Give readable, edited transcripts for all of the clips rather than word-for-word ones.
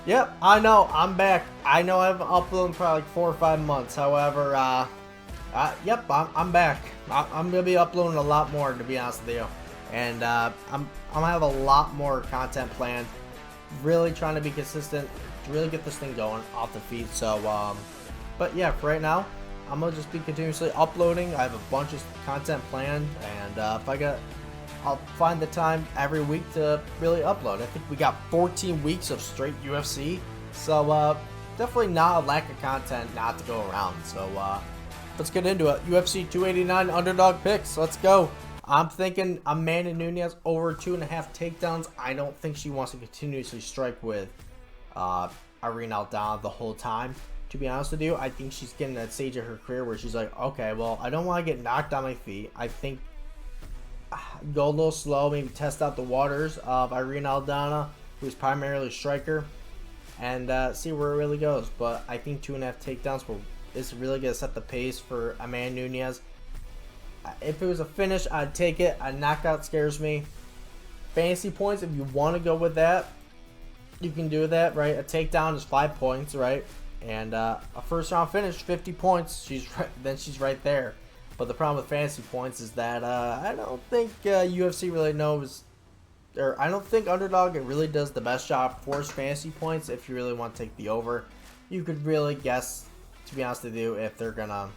Yep, I know. I'm back. I know I've uploaded for like 4 or 5 months. However, yep, I'm back. I'm gonna be uploading a lot more, to be honest with you, and I'm gonna have a lot more content planned. Really trying to be consistent to really get this thing going off the feet. So, but yeah, for right now, I'm gonna just be continuously uploading. I have a bunch of content planned, and I'll find the time every week to really upload. I think we got 14 weeks of straight UFC, so definitely not a lack of content not to go around. So let's get into it. UFC 289 underdog picks. Let's go. I'm thinking Amanda Nunes over 2.5 takedowns. I don't think she wants to continuously strike with Irene Aldana the whole time. To be honest with you, I think she's getting that stage of her career where she's like, okay, well, I don't want to get knocked on my feet. I think go a little slow, maybe test out the waters of Irene Aldana, who's primarily a striker, and see where it really goes. But I think 2.5 takedowns is really going to set the pace for Amanda Nunes. If it was a finish, I'd take it. A knockout scares me. Fantasy points, if you want to go with that, you can do that, right? A takedown is 5 points, right? And a first round finish, 50 points. She's right there. But the problem with fantasy points is that I don't think UFC really knows, or I don't think Underdog really does the best job for fantasy points. If you really want to take the over, you could really guess, to be honest with you, if they're gonna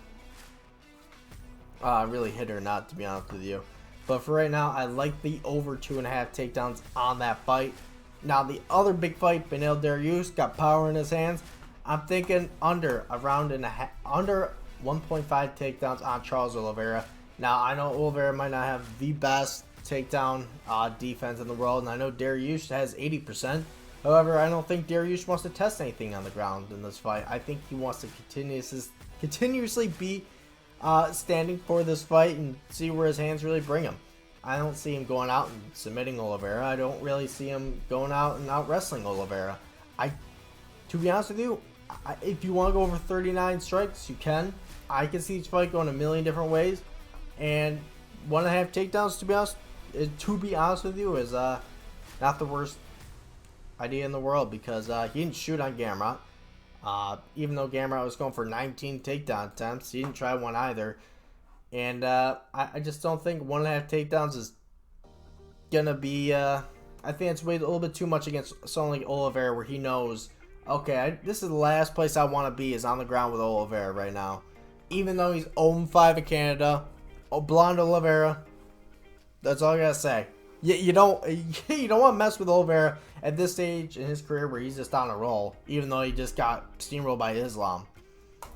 really hit or not, to be honest with you. But for right now, I like the over 2.5 takedowns on that fight. Now the other big fight, Beneil Dariush got power in his hands. I'm thinking under a round and a half, under 1.5 takedowns on Charles Oliveira. Now, I know Oliveira might not have the best takedown defense in the world, and I know Dariush has 80%. However, I don't think Dariush wants to test anything on the ground in this fight. I think he wants to continuously be standing for this fight and see where his hands really bring him. I don't see him going out and submitting Oliveira. I don't really see him going out and out wrestling Oliveira. To be honest with you, if you want to go over 39 strikes, you can. I can see each fight going a million different ways, and 1.5 takedowns, to be honest with you, is not the worst idea in the world, because he didn't shoot on Gamrot. Even though Gamrot was going for 19 takedown attempts, he didn't try one either. And I just don't think 1.5 takedowns is gonna be. I think it's weighed a little bit too much against someone like Oliveira, where he knows, okay, this is the last place I want to be, is on the ground with Oliveira right now. Even though he's 0-5 in Canada, blonde Oliveira, that's all I gotta say. You don't want to mess with Oliveira at this stage in his career where he's just on a roll, even though he just got steamrolled by Islam.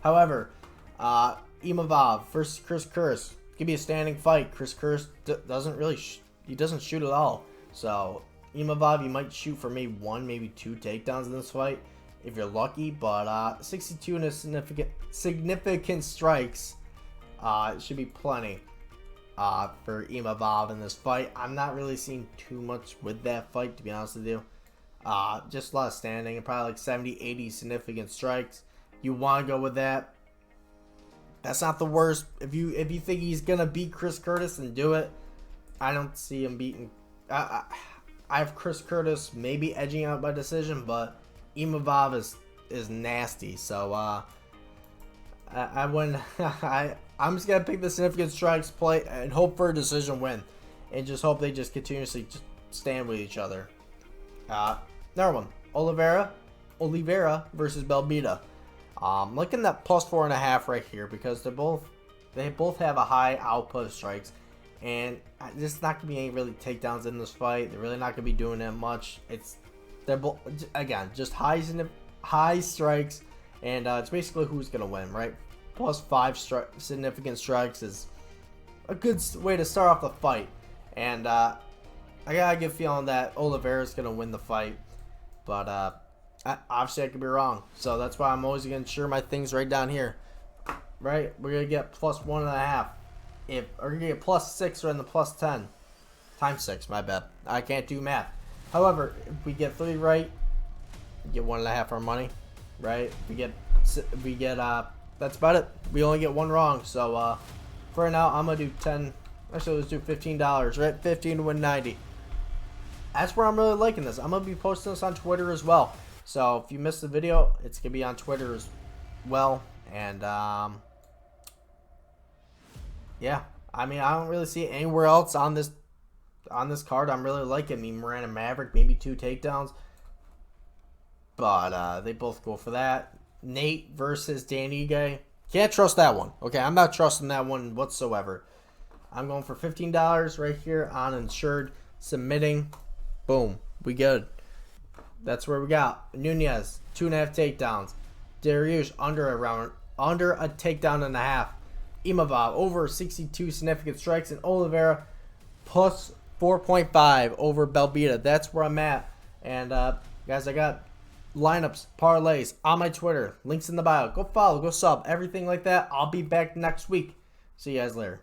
However, Imavov versus Chris Curtis could be a standing fight. Chris Curtis doesn't shoot at all. So Imavov, you might shoot for maybe 1, maybe 2 takedowns in this fight if you're lucky, but 62 in a significant strikes should be plenty for Imavov in this fight. I'm not really seeing too much with that fight, to be honest with you. Just a lot of standing, and probably like 70, 80 significant strikes. You want to go with that. That's not the worst. If you think he's gonna beat Chris Curtis, and do it. I don't see him beating. I have Chris Curtis maybe edging out by decision, but Imavov is nasty. So I wouldn't. I'm just gonna pick the significant strikes play and hope for a decision win, and just hope they just continuously just stand with each other. Another one, Oliveira versus Belbita. Looking at plus 4.5 right here, because they both have a high output of strikes, and there's not gonna be any really takedowns in this fight. They're really not gonna be doing that much. They're both, again, just high strikes, and it's basically who's gonna win, right? Plus 5 significant strikes is a good way to start off the fight, and I got a good feeling that Oliveira's gonna win the fight, but obviously I could be wrong, so that's why I'm always gonna ensure my things right down here. Right, we're gonna get plus 1.5. If we're gonna get plus 6 or in the plus 10 times 6. My bad, I can't do math. However, if we get 3 right, we get 1.5 our money. Right, we get that's about it. We only get 1 wrong, so for now I'm gonna do 10. Actually, let's do $15. Right, 15 to win 90. That's where I'm really liking this. I'm gonna be posting this on Twitter as well. So if you missed the video, it's gonna be on Twitter as well. And yeah, I mean, I don't really see it anywhere else on this card. I'm really liking. I mean, Miranda Maverick, maybe 2 takedowns, but they both go for that. Nate versus Danny Ige. Can't trust that one. Okay, I'm not trusting that one whatsoever. I'm going for $15 right here on insured submitting. Boom, we good. That's where we got Nunez 2.5 takedowns. Dariush under a takedown and a half. Imavov over 62 significant strikes, and Oliveira plus 4.5 over Belbita. That's where I'm at. And guys, I got lineups, parlays on my Twitter. Links in the bio. Go follow, go sub, everything like that. I'll be back next week. See you guys later.